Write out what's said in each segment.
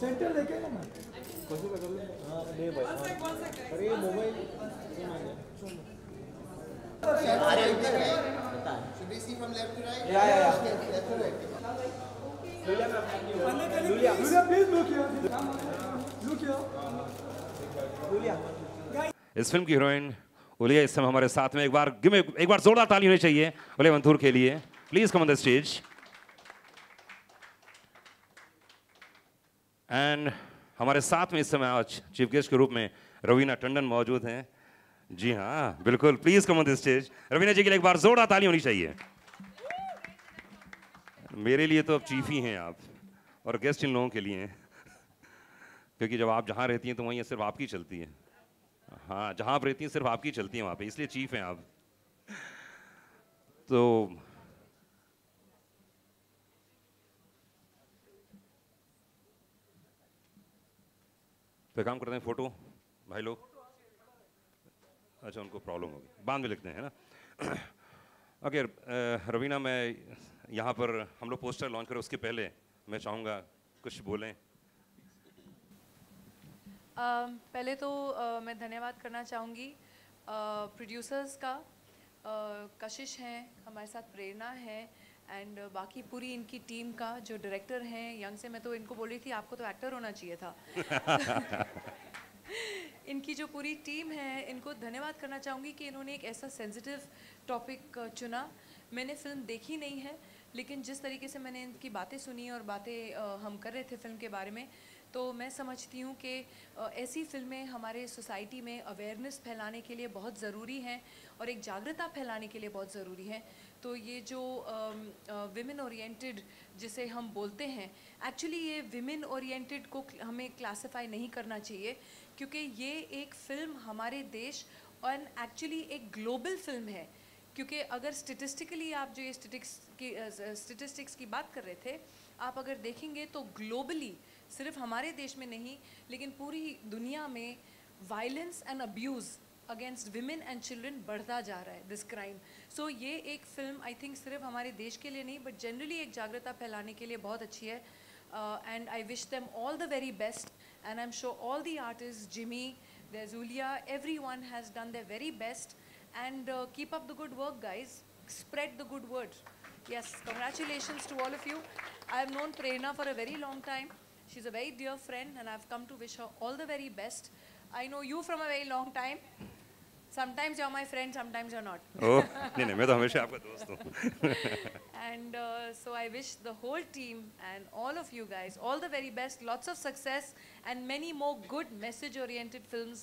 Centre देखे ना मैं अरे mobile Should we see from left to right? Yeah. Left to right. Julia, please look here. Look here. Julia. इस film की heroine ओलिया इस समय हमारे साथ में एक बार जोरदार ताली होनी चाहिए ओलिया वंथूर के लिए। Please come on the stage. And हमारे साथ में इस समय आज चीफ गेस्ट के रूप में रवीना टंडन मौजूद हैं। जी हाँ बिल्कुल, please come on the stage. Raveena ji के लिए एक बार जोरदार ताली होनी चाहिए। मेरे लिए तो अब चीफ ही हैं आप, और गेस्ट इन लोगों के लिए हैं क्योंकि जब आप जहाँ रहती हैं तो वहीं सिर्फ आपकी चलती है। हाँ, जहाँ आप रहती हैं सिर्फ आपकी चलती है वहाँ पे, इसलिए चीफ हैं आप। तो काम करते हैं, फोटो भाई लोग। अच्छा, उनको प्रॉब्लम होगी, बाद में लिखते हैं ना। ओके रवीना, मैं यहाँ पर हम लोग पोस्टर लॉन्च करें उसके पहले मैं चाहूँगा कुछ बोलें। पहले तो मैं धन्यवाद करना चाहूँगी प्रोड्यूसर्स का। कशिश हैं हमारे साथ, प्रेरणा है, एंड बाकी पूरी इनकी टीम का, जो डायरेक्टर हैं यंग से। मैं तो इनको बोल रही थी आपको तो एक्टर होना चाहिए था। इनकी जो पूरी टीम है, इनको धन्यवाद करना चाहूँगी कि इन्होंने एक ऐसा सेंसिटिव टॉपिक चुना। मैंने फ़िल्म देखी नहीं है, लेकिन जिस तरीके से मैंने इनकी बातें सुनी और बातें हम कर रहे थे फ़िल्म के बारे में, तो मैं समझती हूँ कि ऐसी फ़िल्में हमारे सोसाइटी में अवेयरनेस फैलाने के लिए बहुत ज़रूरी हैं और एक जागरूकता फैलाने के लिए बहुत ज़रूरी है। तो ये जो विमेन ओरिएंटेड जिसे हम बोलते हैं, एक्चुअली ये विमेन ओरिएंटेड को हमें क्लासिफाई नहीं करना चाहिए, क्योंकि ये एक फ़िल्म हमारे देश और एक्चुअली एक ग्लोबल फ़िल्म है। क्योंकि अगर स्टेटिस्टिकली आप जो ये स्टेटिस्टिक्स की बात कर रहे थे, आप अगर देखेंगे तो ग्लोबली, सिर्फ हमारे देश में नहीं लेकिन पूरी दुनिया में violence and abuse against women and children बढ़ता जा रहा है, दिस क्राइम। सो ये एक फ़िल्म आई थिंक सिर्फ हमारे देश के लिए नहीं बट जनरली एक जागरूकता फैलाने के लिए बहुत अच्छी है। And I wish them all the very best, and I am sure all the artist, Jimmy, there's Julia, everyone has done their very best, and keep up the good work, guys. Spread the good word. Yes, congratulations to all of you. I have known Prerna for a very long time. She's a very dear friend, and I've come to wish her all the very best. I know you from a very long time. Sometimes you're my friend, sometimes you're not. Oh, नहीं, मैं तो हमेशा आपका दोस्त हूँ। And so I wish the whole team and all of you guys all the very best, lots of success, and many more good message-oriented films.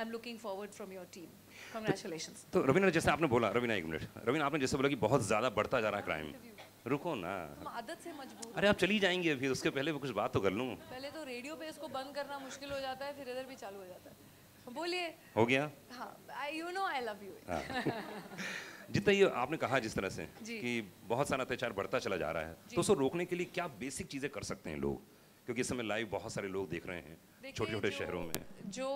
I'm looking forward from your team. Congratulations. तो रवीना, जैसे आपने बोला, रवीना एक minute, Raveena आपने जैसे बोला कि बहुत ज़्यादा बढ़ता जा रहा है क्राइम। रुको ना, आदत से मजबूर। अरे आप चली जाएंगी अभी, उसके पहले कुछ बात तो कर लूँ। पहले तो रेडियो पे इसको बंद करना मुश्किल हो जाता है, फिर इधर भी चालू हो जाता है। बोलिए। हो गया? हाँ, you know I love you. जितना ये आपने कहा जिस तरह से कि बहुत सारा अत्याचार बढ़ता चला जा रहा है, तो उसको रोकने के लिए क्या बेसिक चीज़ें कर सकते हैं लोग? क्योंकि इस समय लाइव बहुत सारे लोग देख रहे हैं छोटे छोटे शहरों में। जो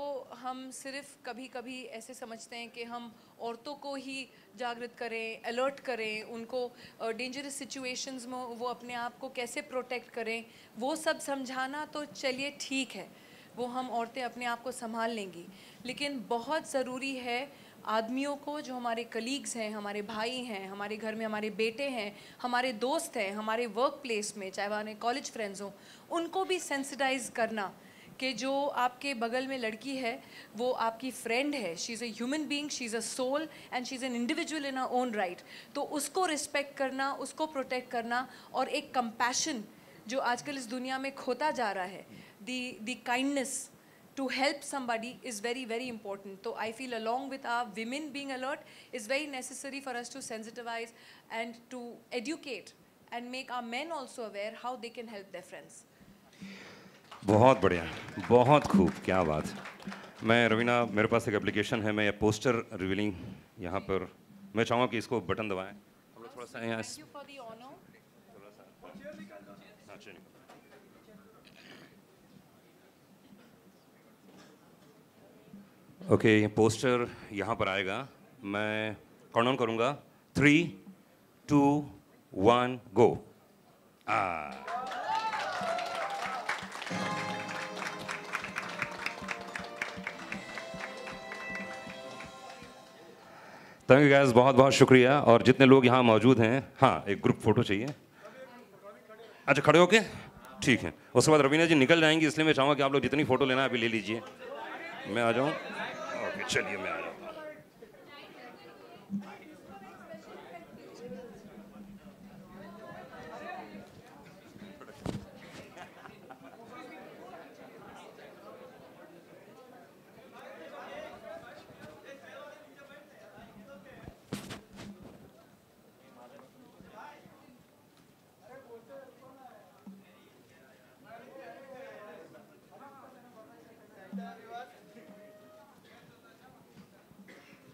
हम सिर्फ कभी कभी ऐसे समझते हैं कि हम औरतों को ही जागृत करें, अलर्ट करें, उनको डेंजरस सिचुएशंस में वो अपने आप को कैसे प्रोटेक्ट करें, वो सब समझाना तो चलिए ठीक है, वो हम औरतें अपने आप को संभाल लेंगी। लेकिन बहुत ज़रूरी है आदमियों को, जो हमारे कलीग्स हैं, हमारे भाई हैं, हमारे घर में हमारे बेटे हैं, हमारे दोस्त हैं, हमारे वर्क प्लेस में, चाहे वह हमारे कॉलेज फ्रेंड्स हों, उनको भी सेंसिटाइज करना कि जो आपके बगल में लड़की है वो आपकी फ्रेंड है, she is a human being, she is a soul and she is an individual in her own right. तो उसको रिस्पेक्ट करना, उसको प्रोटेक्ट करना, और एक कंपैशन जो आजकल इस दुनिया में खोता जा रहा है, the kindness to help somebody is very very important. So I feel along with our women being alert is very necessary for us to sensitize and to educate and make our men also aware how they can help their friends. बहुत बढ़िया, बहुत खूब, क्या बात। मैं रवीना, मेरे पास एक application है, मैं ये पोस्टर रिवीलिंग यहाँ पर मैं चाहूँगा कि इसको बटन दबाएं। हम लोग थोड़ा सा यहाँ। Thank you for the honor. थोड़ा सा हाँ चलिए ओके पोस्टर यहाँ पर आएगा मैं काउंट करूँगा 3 2 1 गो थैंक यू गैस बहुत बहुत शुक्रिया और जितने लोग यहाँ मौजूद हैं हाँ एक ग्रुप फोटो चाहिए अच्छा खड़े होके ठीक है उसके बाद रवीना जी निकल जाएंगी इसलिए मैं चाहूँगा कि आप लोग जितनी फ़ोटो लेना है अभी ले लीजिए मैं आ जाऊँ ओके चलिए मैं आ जाऊँ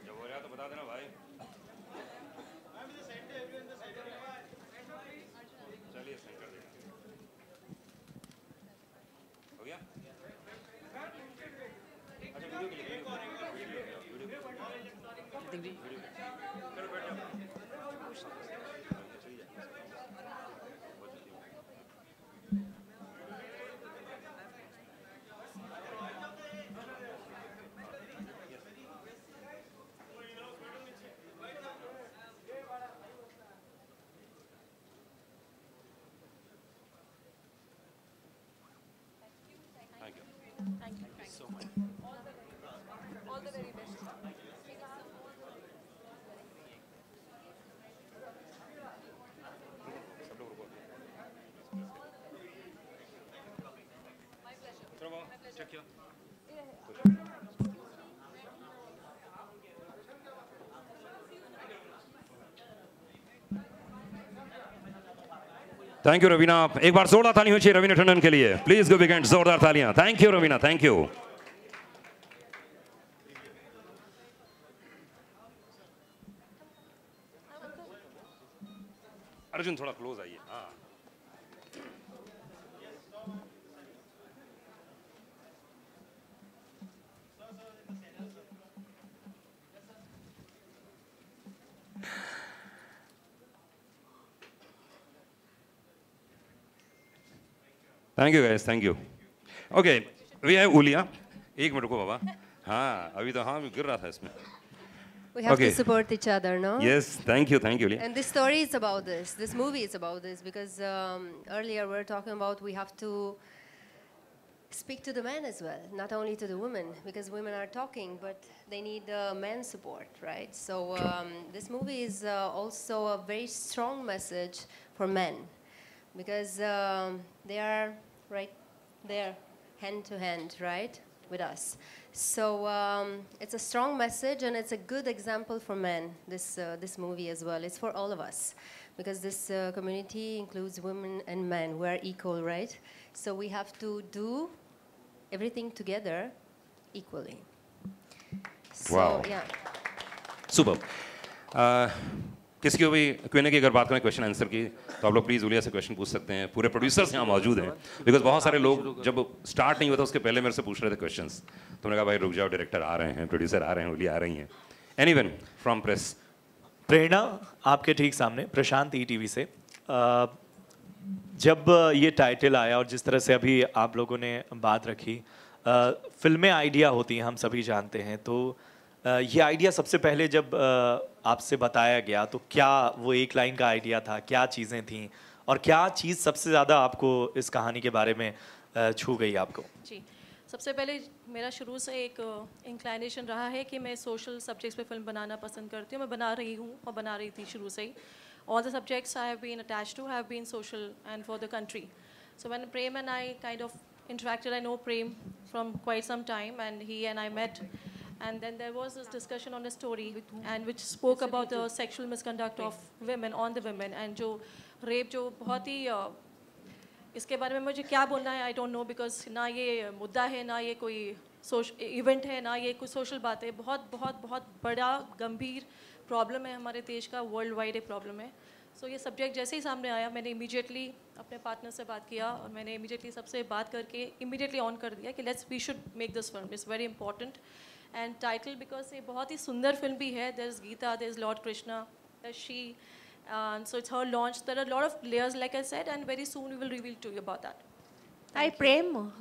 जब हो रहा तो बता देना भाई चलिए सेंड कर देना हो गया अच्छा वीडियो के लिए चलो बैठ जाओ चलिए Thank you so much. All the very best. सब लोग रुको चलो चेक किया थैंक यू रवीना एक बार जोरदार ताली होनी चाहिए रवीना टंडन के लिए प्लीज गो बिग हैंड जोरदार तालियां thank you Raveena thank you Arjun थोड़ा क्लोज आइए हाँ thank you guys thank you okay we have Uliya एक मिनट रुको बाबा हाँ अभी तो हाँ गिर रहा था इसमें We have Okay. to support each other, no? Yes thank you Uliya And this story is about this. This movie is about this because earlier we were talking about we have to speak to the men as well, not only to the women, because women are talking, but they need men support, right? So this movie is also a very strong message for men because they are right there, hand to hand, right, with us. So it's a strong message and it's a good example for men, this movie as well. It's for all of us because this community includes women and men. We're equal, right? So we have to do everything together equally. So, Wow. yeah. Super किसी को भी question की अगर बात करें question answer की तो आप लोग प्लीज़ उलिया से क्वेश्चन पूछ सकते हैं पूरे प्रोड्यूसर्स यहाँ मौजूद हैं बिकॉज बहुत सारे लोग जब स्टार्ट नहीं हुआ था उसके पहले मेरे से पूछ रहे थे क्वेश्चंस तो मैंने कहा भाई रुक जाओ डायरेक्टर आ रहे हैं प्रोड्यूसर आ रहे हैं उलिया आ रही हैं एनीवन फ्रॉम प्रेस प्रेरणा आपके ठीक सामने प्रशांत ईटीवी से जब ये टाइटल आया और जिस तरह से अभी आप लोगों ने बात रखी फिल्में आइडिया होती हैं हम सभी जानते हैं तो ये आइडिया सबसे पहले जब आपसे बताया गया तो क्या वो एक लाइन का आइडिया था क्या चीज़ें थीं और क्या चीज़ सबसे ज़्यादा आपको इस कहानी के बारे में छू गई आपको जी सबसे पहले मेरा शुरू से एक इंक्लाइनेशन रहा है कि मैं सोशल सब्जेक्ट्स पे फिल्म बनाना पसंद करती हूँ मैं बना रही हूँ और बना रही थी शुरू से ही all the subjects I have been attached to have been social and for the country. So when Prem and I kind of interacted, I know Prem from quite some time and he and I met and then there was this discussion on a story and which spoke about the sexual misconduct of women on the women and जो rape जो बहुत ही इसके बारे में मुझे क्या बोलना है I don't know because ना ये मुद्दा है ना ये कोई इवेंट है ना ये कोई सोशल बात है बहुत बहुत बहुत बड़ा गंभीर प्रॉब्लम है हमारे देश का वर्ल्ड वाइड एक प्रॉब्लम है सो ये सब्जेक्ट जैसे ही सामने आया मैंने इमीडिएटली अपने पार्टनर से बात किया और मैंने इमीडिएटली सबसे बात करके इमीडिएटली ऑन कर दिया कि we should make this film, it's very important. And title because ये बहुत ही सुंदर फिल्म भी है. There is Gita, there is lord Krishna, there is she, and so it's her launch. There are a lot of layers, like I said, and very soon we will reveal to you about that. Hi, Prem.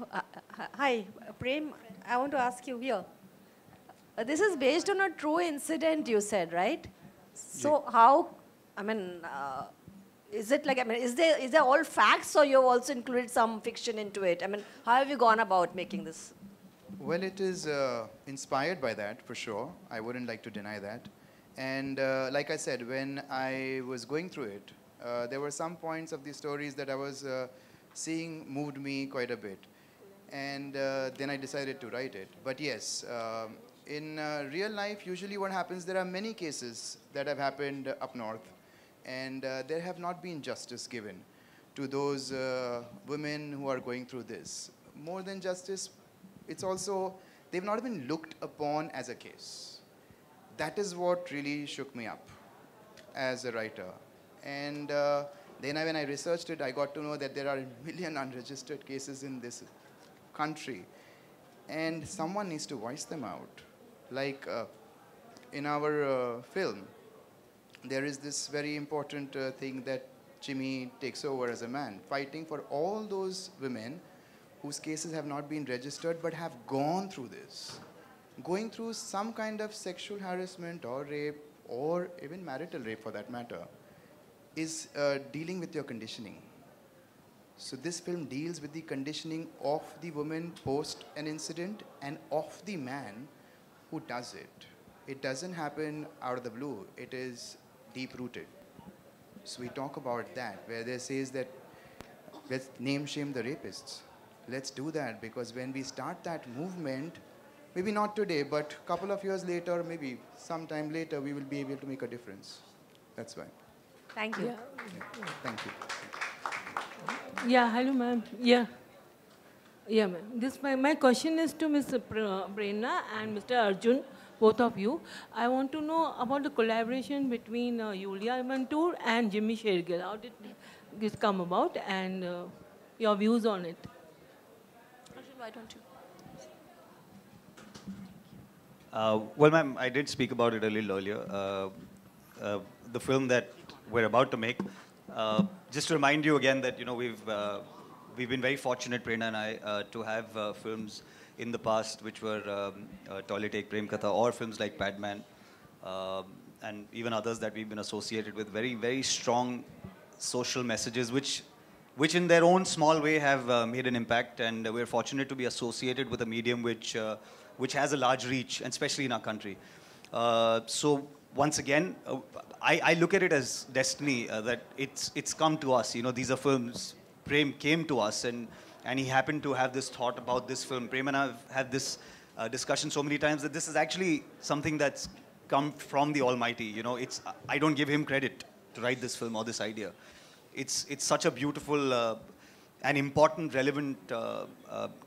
Hi, Prem. I want to ask you here. This is based on a true incident, you said, right? So how? I mean, is it like? I mean, is there all facts, or you've also included some fiction into it? I mean, how have you gone about making this? Well, it is inspired by that, for sure. I wouldn't like to deny that. And like I said, when I was going through it, there were some points of the stories that I was seeing moved me quite a bit. And then I decided to write it. But yes, in real life, usually what happens, there are many cases that have happened up north. And there have not been justice given to those women who are going through this. More than justice, it's also, they've not been looked upon as a case. That is what really shook me up as a writer. And then when I researched it, I got to know that there are a million unregistered cases in this country. And someone needs to voice them out. Like in our film, there is this very important thing that Jimmy takes over as a man, fighting for all those women whose cases have not been registered but have gone through this. Going through some kind of sexual harassment or rape, or even marital rape for that matter, is dealing with your conditioning. So this film deals with the conditioning of the woman post an incident and of the man who does it. It doesn't happen out of the blue. It is deep-rooted. So we talk about that, where they says that let's name shame the rapists. Let's do that, because when we start that movement, maybe not today, but a couple of years later, maybe sometime later, we will be able to make a difference. That's why. Thank you. Yeah. Thank you. Yeah, hello, ma'am. Yeah. Yeah, ma'am. My question is to Mr. Prerna and Mr. Arjun, both of you. I want to know about the collaboration between Yulia Mantur and Jimmy Shergill. How did this come about, and your views on it? Arjun, why don't you? Well, ma'am, I did speak about it a little earlier. The film that we're about to make. Just to remind you again that we've been very fortunate, Prerna and I, to have films in the past which were Toilet Ek Prem Katha, or films like Padman, and even others that we've been associated with. Very, very strong social messages which in their own small way have made an impact, and we're fortunate to be associated with a medium which has a large reach, and especially in our country. So once again, I look at it as destiny, that it's come to us. These are films. Prem came to us, and he happened to have this thought about this film. Prem and I have had this discussion so many times that this is actually something that's come from the Almighty. I don't give him credit to write this film or this idea. It's such a beautiful and important, relevant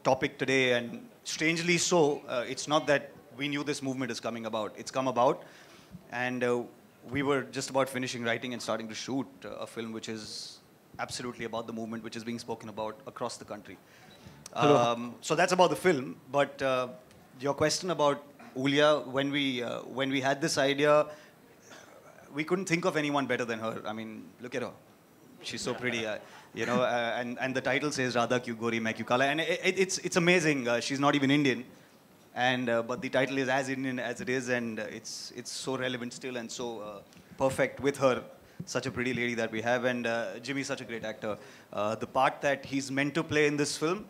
topic today, and strangely so, it's not that we knew this movement is coming about. It's come about, and we were just about finishing writing and starting to shoot a film which is absolutely about the movement which is being spoken about across the country. So that's about the film. But your question about Ulia, when we had this idea, we couldn't think of anyone better than her. I mean, look at her. She's so pretty, and the title says Radha Kyu Gori Main Kyu Kala, and it's amazing. She's not even Indian, and but the title is as Indian as it is, and it's so relevant still and so perfect with her, such a pretty lady that we have, and Jimmy's such a great actor. The part that he's meant to play in this film,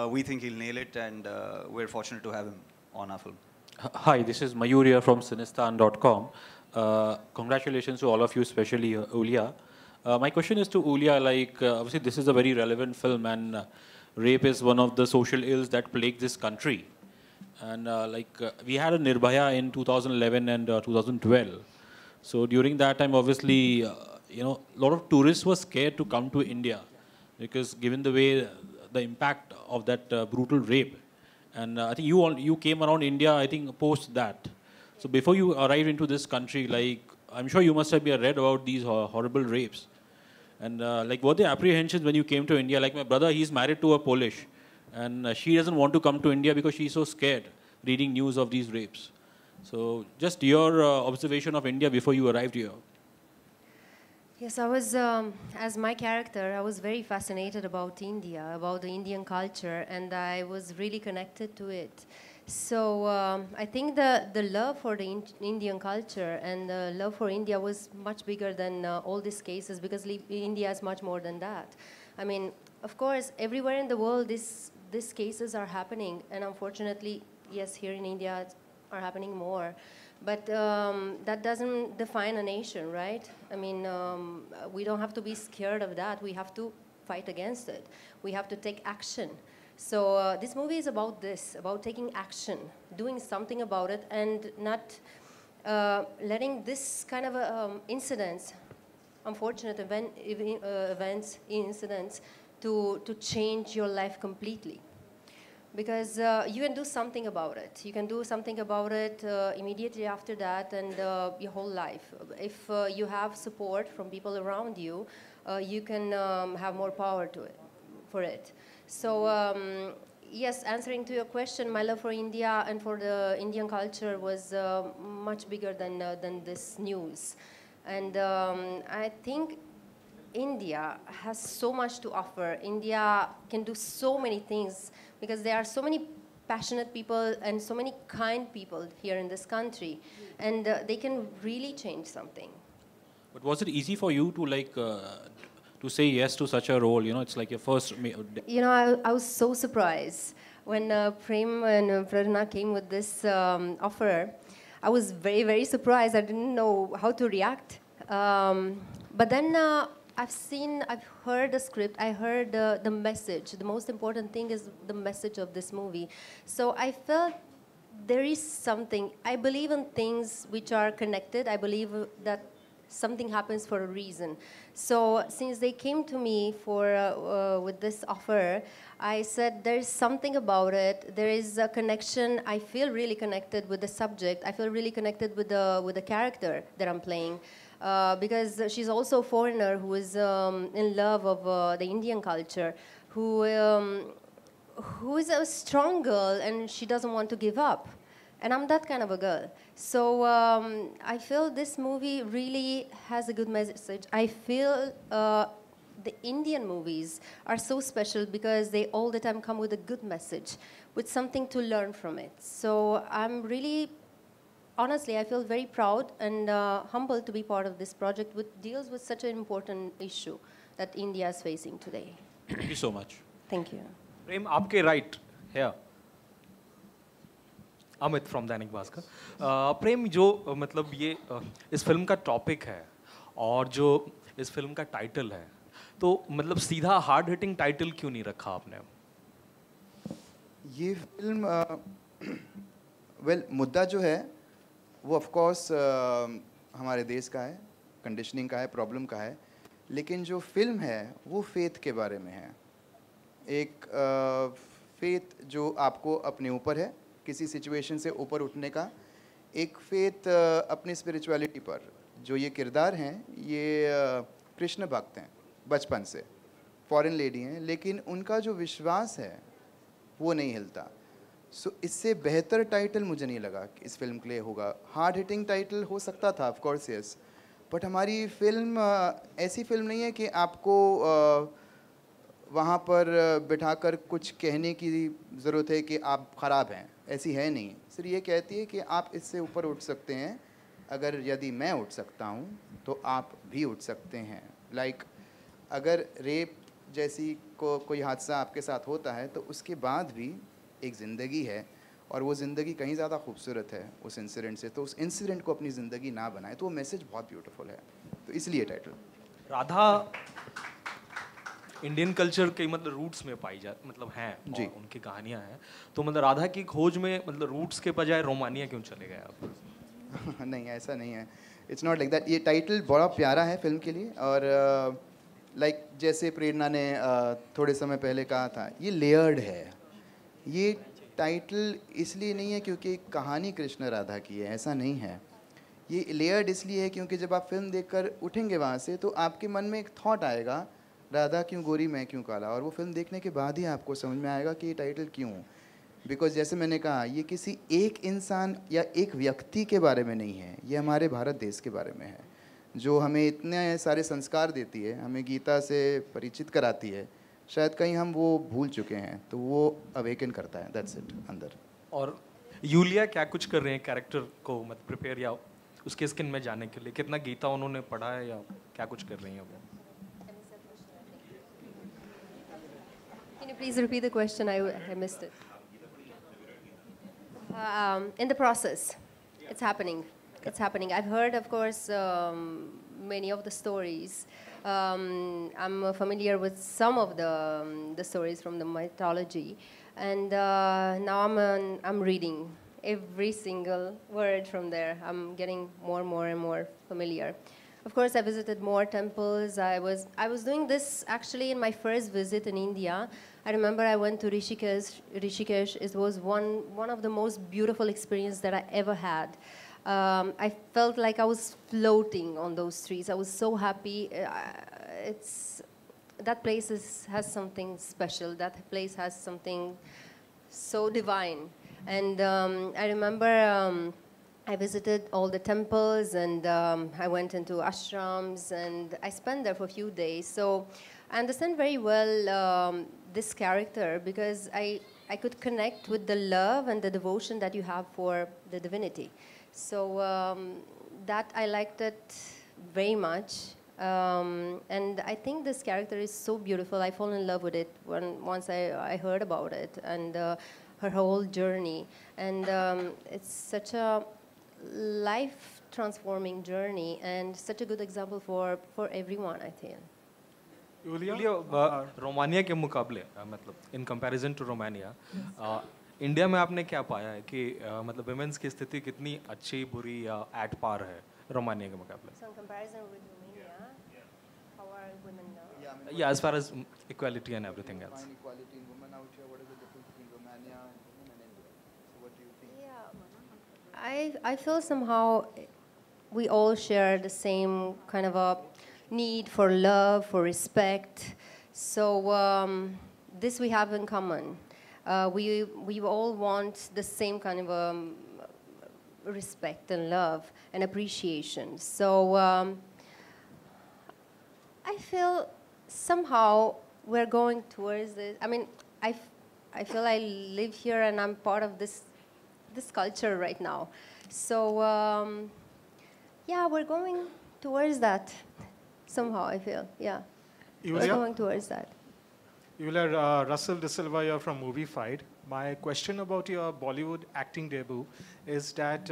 we think he'll nail it, and we're fortunate to have him on our film. Hi, this is Mayur here from Cinestan.com. Congratulations to all of you, especially Ulia. My question is to Ulia, obviously this is a very relevant film, and rape is one of the social ills that plague this country. And we had a Nirbhaya in 2011 and 2012. So during that time, obviously, a lot of tourists were scared to come to India because given the way, the impact of that brutal rape. And I think you came around India, I think, post that. So before you arrived into this country, I'm sure you must have read about these horrible rapes. And like, what the apprehensions when you came to India? Like my brother, he's married to a Polish, and she doesn't want to come to India because she's so scared reading news of these rapes. So just your observation of India before you arrived here. Yes, I was, as my character, I was very fascinated about India, about the Indian culture, and I was really connected to it. So I think the love for the Indian culture and the love for India was much bigger than all these cases, because India is much more than that. I mean, of course, everywhere in the world, these cases are happening, and unfortunately, yes, here in India, are happening more. But that doesn't define a nation, right? I mean, we don't have to be scared of that. We have to fight against it. We have to take action. So this movie is about this, about taking action, doing something about it, and not letting this kind of incidents, unfortunate events, incidents, to change your life completely. Because you can do something about it. You can do something about it immediately after that, and your whole life. If you have support from people around you, you can have more power to it, for it. So yes, answering to your question, my love for India and for the Indian culture was much bigger than this news. And I think India has so much to offer. India can do so many things, because there are so many passionate people and so many kind people here in this country, and they can really change something. But was it easy for you to like to say yes to such a role? You know, it's like your first. You know, I was so surprised when Prem and Prerna came with this offer. I was very, very surprised. I didn't know how to react. But then I've heard the script, I heard the message. The most important thing is the message of this movie. So I felt there is something. I believe in things which are connected. I believe that something happens for a reason. So since they came to me with this offer, I said there's something about it. There is a connection. I feel really connected with the subject. I feel really connected with the character that I'm playing. Because she's also a foreigner who is in love of the Indian culture, who is a strong girl, and she doesn't want to give up. And I'm that kind of a girl. So I feel this movie really has a good message. I feel the Indian movies are so special because they all the time come with a good message, with something to learn from it. So I'm really... Honestly, I feel very proud and humbled to be part of this project, which deals with such an important issue that India is facing today. Thank you so much. Thank you. Prem, आपके right here. Amit from Dainik Bhaskar. प्रेम, जो मतलब ये इस film का topic है और जो इस फिल्म का टाइटल है, तो मतलब सीधा हार्ड हिटिंग टाइटल क्यों नहीं रखा आपने? ये फिल्म वेल मुद्दा जो है वो ऑफ कोर्स हमारे देश का है, कंडीशनिंग का है, प्रॉब्लम का है, लेकिन जो फिल्म है वो फेथ के बारे में है. एक फेथ जो आपको अपने ऊपर है, किसी सिचुएशन से ऊपर उठने का, एक फेथ अपनी स्पिरिचुअलिटी पर. जो ये किरदार हैं ये कृष्ण भक्त हैं बचपन से, फॉरेन लेडी हैं, लेकिन उनका जो विश्वास है वो नहीं हिलता. सो इससे बेहतर टाइटल मुझे नहीं लगा कि इस फिल्म के लिए होगा. हार्ड हिटिंग टाइटल हो सकता था ऑफ कोर्स, यस, बट हमारी फिल्म ऐसी फिल्म नहीं है कि आपको वहाँ पर बिठाकर कुछ कहने की ज़रूरत है कि आप ख़राब हैं. ऐसी है नहीं. सिर्फ ये कहती है कि आप इससे ऊपर उठ सकते हैं. अगर यदि मैं उठ सकता हूँ तो आप भी उठ सकते हैं. लाइक अगर रेप जैसी कोई हादसा आपके साथ होता है तो उसके बाद भी एक ज़िंदगी है, और वो ज़िंदगी कहीं ज़्यादा खूबसूरत है उस इंसिडेंट से. तो उस इंसिडेंट को अपनी ज़िंदगी ना बनाए. तो वो मैसेज बहुत ब्यूटीफुल है, तो इसलिए टाइटल. राधा इंडियन कल्चर के मतलब रूट्स में पाई जाती, मतलब हैं जी, उनकी कहानियाँ हैं. तो मतलब राधा की खोज में मतलब रूट्स के बजाय रोमानिया क्यों चले गए आप? नहीं, ऐसा नहीं है. It's not like that. ये टाइटल बड़ा प्यारा है फिल्म के लिए, और लाइक जैसे प्रेरणा ने थोड़े समय पहले कहा था, ये लेयर्ड है. ये टाइटल इसलिए नहीं है क्योंकि कहानी कृष्ण राधा की है, ऐसा नहीं है. ये लेयर्ड इसलिए है क्योंकि जब आप फिल्म देखकर उठेंगे वहाँ से तो आपके मन में एक थॉट आएगा, राधा क्यों गोरी मैं क्यों काला, और वो फिल्म देखने के बाद ही आपको समझ में आएगा कि ये टाइटल क्यों। बिकॉज जैसे मैंने कहा, ये किसी एक इंसान या एक व्यक्ति के बारे में नहीं है, ये हमारे भारत देश के बारे में है, जो हमें इतने सारे संस्कार देती है, हमें गीता से परिचित कराती है। शायद कहीं हम वो भूल चुके हैं, तो वो अवेकन करता है, दैट्स इट अंदर। और यूलिया क्या कुछ कर रहे हैं कैरेक्टर को मत प्रिपेयर या उसके स्किन में जाने के लिए? कितना गीता उन्होंने पढ़ा है या क्या कुछ कर रही हैं वो? Can you please repeat the question? I missed it. In the process, it's happening. It's happening. I've heard, of course, many of the stories. I'm familiar with some of the stories from the mythology, and now I'm reading every single word from there. I'm getting more and more familiar. Of course, I visited more temples. I was doing this actually in my first visit in India. I remember I went to Rishikesh. Rishikesh, it was one of the most beautiful experiences that I ever had. I felt like I was floating on those streets. I was so happy. That place has something special. That place has something so divine. And I remember I visited all the temples, and I went into ashrams, and I spent there for a few days. So I understand very well this character because I could connect with the love and the devotion that you have for the divinity. So that I liked it very much. And I think this character is so beautiful. I fall in love with it once I heard about it, and her whole journey. And it's such a life-transforming journey and such a good example for everyone, I think. Yulia, Romania के मुकाबले मतलब in comparison to Romania, India में आपने क्या पाया है कि मतलब वुमेन्स की स्थिति कितनी अच्छी, बुरी या एट पार है रोमानिया के मुकाबले? So in comparison with Romania, how are women now? Yeah, as far as equality and everything else. Find equality in women out here. What is the difference between Romania and women in India? So what do you think? Yeah, I feel somehow we all share the same kind of a need for love, for respect. So this we have in common. We all want the same kind of respect and love and appreciation. So I feel somehow we're going towards this. I mean, I feel I live here and I'm part of this culture right now. So yeah, we're going towards that. Somehow I feel, yeah. We're going towards that. Yulia, Russell De Silva here from Movie Fight. My question about your Bollywood acting debut is that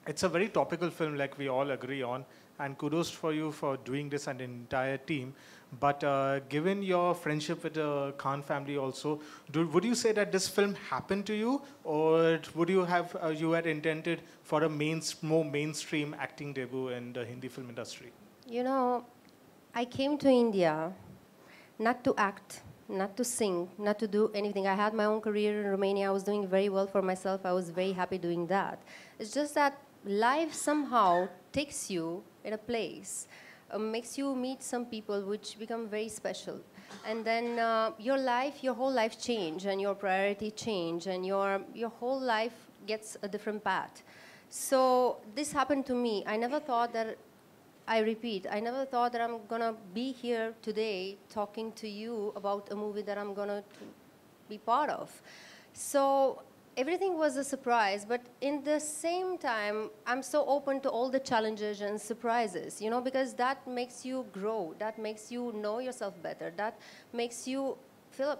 it's a very topical film, like we all agree on, and kudos for you for doing this and the entire team. But given your friendship with the Khan family also, would you say that this film happened to you, or would you have you had intended for a more mainstream acting debut in the Hindi film industry? You know, I came to India not to act, not to sing, not to do anything. I had my own career in Romania. I was doing very well for myself. I was very happy doing that. It's just that life somehow takes you in a place, makes you meet some people which become very special. And then your whole life change, and your priority change, and your whole life gets a different path. So this happened to me. I never thought that, I repeat, I never thought that I'm going to be here today talking to you about a movie that I'm going to be part of. So everything was a surprise, but in the same time, I'm so open to all the challenges and surprises, you know, because that makes you grow, that makes you know yourself better, that makes you feel,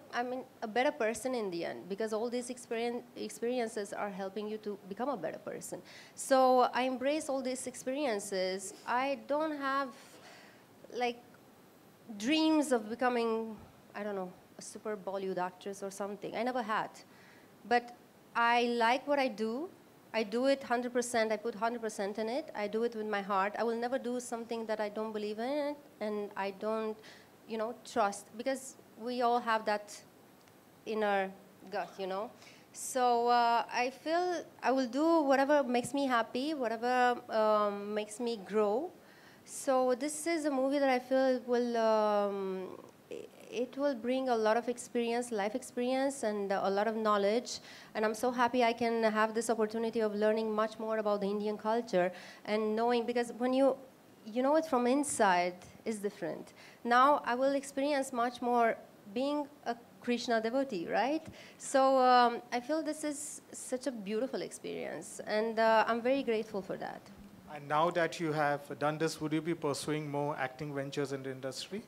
a better person in the end, because all these experiences are helping you to become a better person. So I embrace all these experiences. I don't have, like, dreams of becoming, I don't know, a super Bollywood actress or something. I never had. But I like what I do. I do it 100%. I put 100% in it. I do it with my heart. I will never do something that I don't believe in it and I don't, trust, because we all have that in our gut, So I feel I will do whatever makes me happy, whatever makes me grow. So this is a movie that I feel it will bring a lot of experience, life experience, and a lot of knowledge. And I'm so happy I can have this opportunity of learning much more about the Indian culture and knowing, because when you know it from inside is different. Now I will experience much more being a Krishna devotee, right? So I feel this is such a beautiful experience, and I'm very grateful for that. And now that you have done this, would you be pursuing more acting ventures in the industry?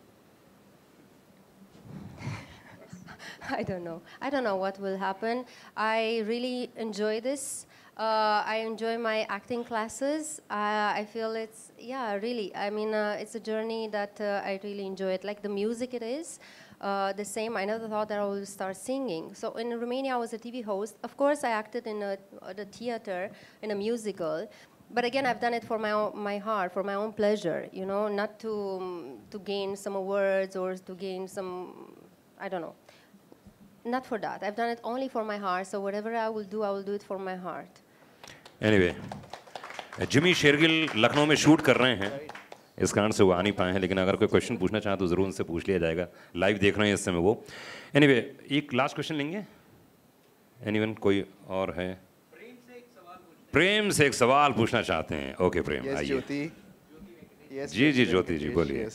I don't know. I don't know what will happen. I really enjoy this. I enjoy my acting classes. I feel it's, yeah, really. I mean, it's a journey that I really enjoy it. Like the music it is. The same, I never thought that I would start singing. So in Romania, I was a TV host. Of course, I acted in the theater, in a musical. But again, I've done it for my heart, for my own pleasure, you know, not to gain some awards or to gain some, I don't know. Not for that. I've done it only for my heart. So whatever I will do it for my heart. Anyway, Jimmy Shergill Lucknow में shoot कर रहे हैं, इस कारण से वो आ नहीं पाए हैं, लेकिन अगर कोई क्वेश्चन पूछना चाहे तो ज़रूर उनसे पूछ लिया जाएगा. लाइव देख रहे हैं इस समय वो. Anyway, एक लास्ट क्वेश्चन लेंगे. Anyone, कोई और है? प्रेम से एक सवाल पूछना चाहते हैं. ओके प्रेम, आइए. जी जी ज्योति जी बोलिए.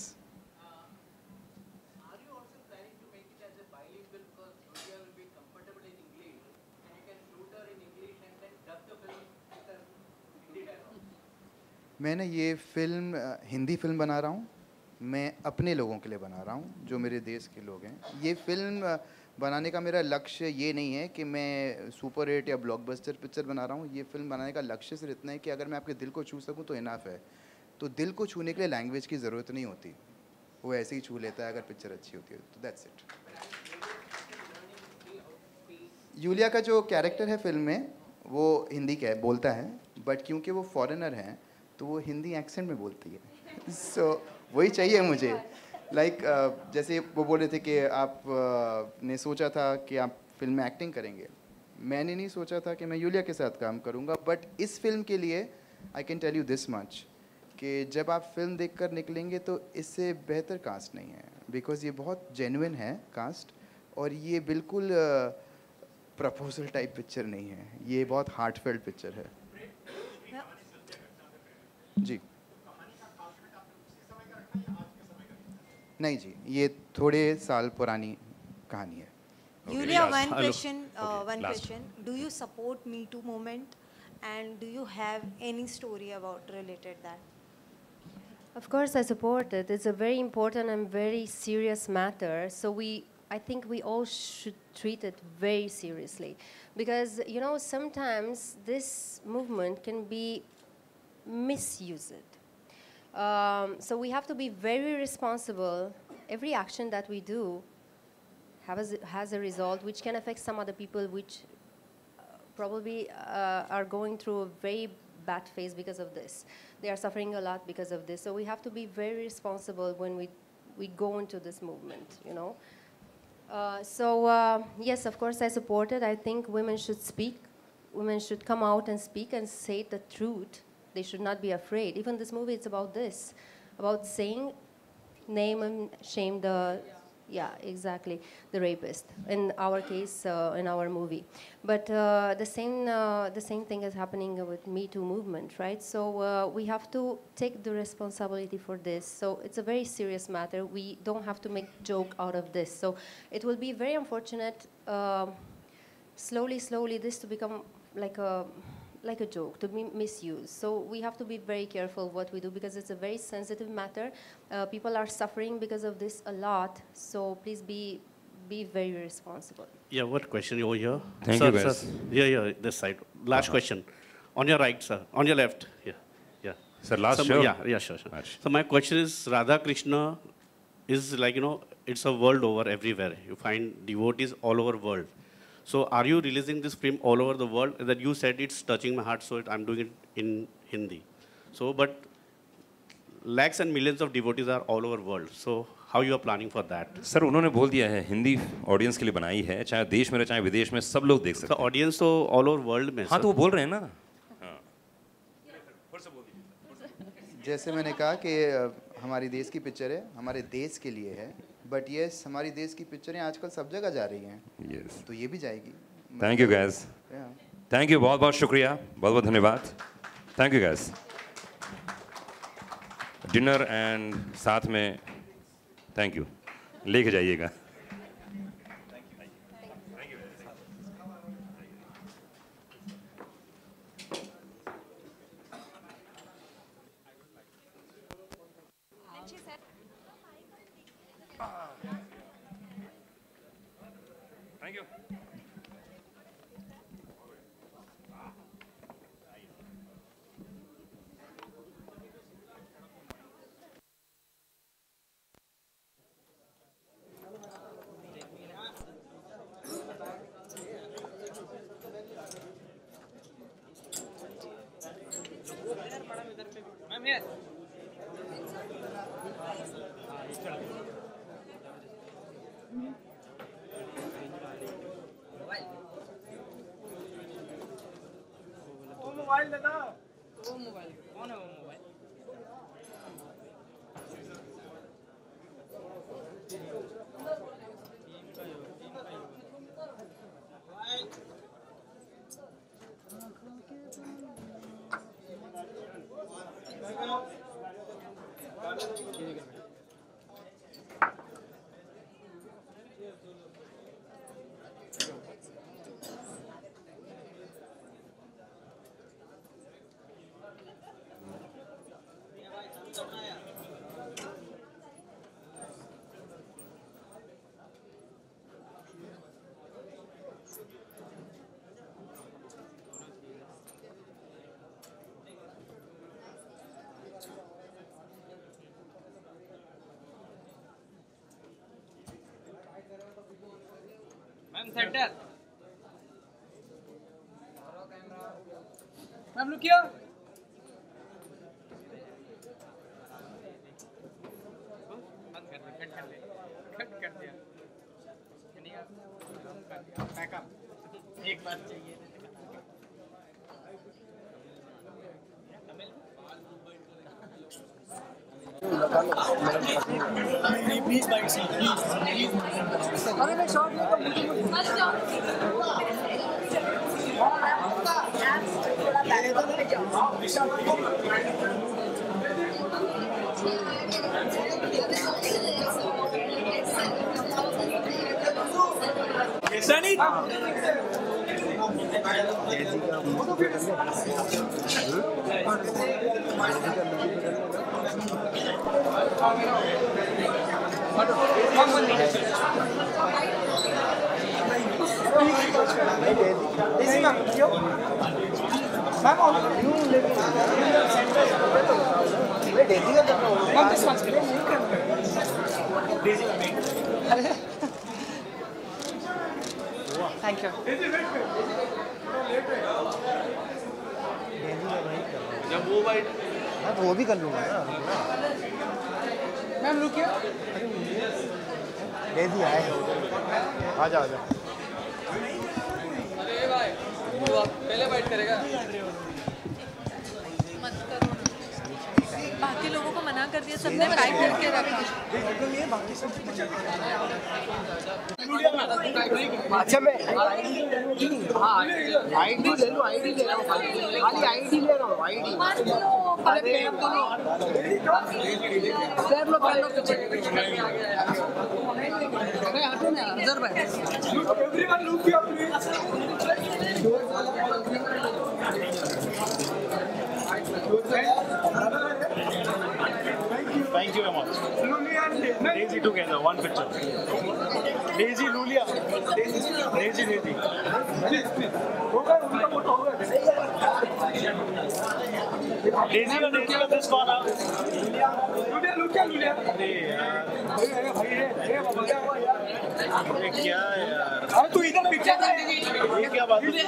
मैंने ये फिल्म हिंदी फिल्म बना रहा हूँ. मैं अपने लोगों के लिए बना रहा हूँ, जो मेरे देश के लोग हैं. ये फिल्म बनाने का मेरा लक्ष्य ये नहीं है कि मैं सुपर हिट या ब्लॉकबस्टर पिक्चर बना रहा हूँ. ये फिल्म बनाने का लक्ष्य सिर्फ इतना है कि अगर मैं आपके दिल को छू सकूँ तो इनफ है. तो दिल को छूने के लिए लैंग्वेज की ज़रूरत नहीं होती, वो ऐसे ही छू लेता है अगर पिक्चर अच्छी होती है. तो दैट्स इट. यूलिया का जो कैरेक्टर है फिल्म में वो हिंदी का बोलता है, बट क्योंकि वो फॉरेनर हैं तो वो हिंदी एक्सेंट में बोलती है. सो वही चाहिए मुझे. लाइक जैसे वो बोल रहे थे कि आप ने सोचा था कि आप फिल्म में एक्टिंग करेंगे. मैंने नहीं सोचा था कि मैं यूलिया के साथ काम करूंगा, बट इस फिल्म के लिए I can tell you this much कि जब आप फिल्म देखकर निकलेंगे तो इससे बेहतर कास्ट नहीं है, बिकॉज ये बहुत जेन्युइन है कास्ट, और ये बिल्कुल प्रपोजल टाइप पिक्चर नहीं है. ये बहुत हार्टफेल्ट पिक्चर है. जी नहीं जी, ये थोड़े साल पुरानी कहानी है. Yulia, one question. Do you support Me Too movement, and do you have any story about related that? Of course, I support it. It's a very important and very serious matter. So I think we all should treat it very seriously, because you know sometimes this movement can be misused. So we have to be very responsible. Every action that we do has a result which can affect some other people, which probably are going through a very bad phase because of this. They are suffering a lot because of this. So we have to be very responsible when we go into this movement, you know. Yes, of course I support it. I think women should speak. Women should come out and speak and say the truth. They should not be afraid. Even this movie, it's about this, about saying, name and shame the, yeah, exactly, the rapist. In our case, in our movie. But the same thing is happening with Me Too movement, right? So we have to take the responsibility for this. So it's a very serious matter. We don't have to make joke out of this. So it will be very unfortunate, slowly, this to become like a joke, to be misused. So we have to be very careful what we do, because it's a very sensitive matter. People are suffering because of this a lot. So please be very responsible. Yeah, what question over here? Thank sir, you, guys. Sir. Yeah, this side. Last question. On your right, sir. On your left. Yeah. Sir, last show? Yeah, sure. So my question is, Radha Krishna is like, it's a world over everywhere. You find devotees all over world. So are you releasing this film all over the world? That you said it's touching my heart, so I'm doing it in Hindi. So, but lakhs and millions of devotees are all over world. So How you are planning for that? Sir उन्होंने बोल दिया है Hindi audience के लिए बनाई है, चाहे देश में चाहे विदेश में सब लोग देख सकते हैं। ऑडियंस तो ऑल ओवर वर्ल्ड में। हाँ तो वो बोल रहे हैं ना। जैसे मैंने कहा कि हमारी देश की पिक्चर है, हमारे देश के लिए है, बट यस हमारी देश की पिक्चरें आजकल सब जगह जा रही हैं। यस तो ये भी जाएगी। Thank you gas, thank you, बहुत बहुत शुक्रिया, बहुत बहुत धन्यवाद, thank you gas. Dinner and साथ में थैंक यू लेके जाइएगा। Thank you. मोबाइल लेना, वो मोबाइल कौन है? वो mobile centre ma'am look here. Cut कर दिया बैकअप एक बार चाहिए। प्लीज बाइक से प्लीज। अरे मैं शॉट सनी थैंक यू। जब वो वाइट तो वो भी कर लूँगा ना। Ma'am look here. डेजी आए, आजा आजा। अरे भाई तू आप पहले वाइट करेगा। मत करो, बाकी लोगों को मना कर दिया, सबने टाइप करके रखा। अच्छा मैं आईडी ले लो, आईडी ले रहा हूँ, खाली आईडी ले रहा हूँ, आईडी। सर लो पहले अरे हटो ना अजहर भाई। Everyone look here Thank you very much. Daisy together, one picture. Daisy, Lulia. Daisy, Daisy. Daisy का this corner. Lulia, Lulia. अरे क्या यार? अरे तू इधर पिक्चर कर देगी। ये क्या बात है? Lulia.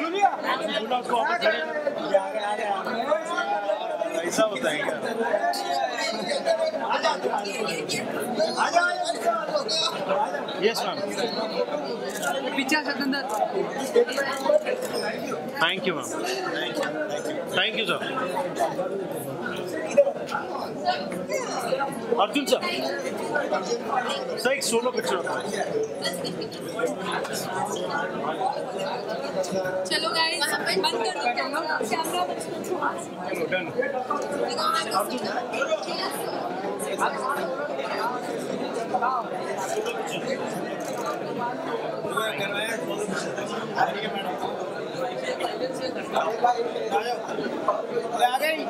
Lulia को ऑफिस खड़े। ऐसा होता है क्या? Yes, ma'am. पीछे Satendra. Thank you, ma'am. Thank you, sir. Arjun sir. Sir, एक सोलो पिक्चर होता है. चलो गाइस बंद कर दो कैमरा Done. आ गई.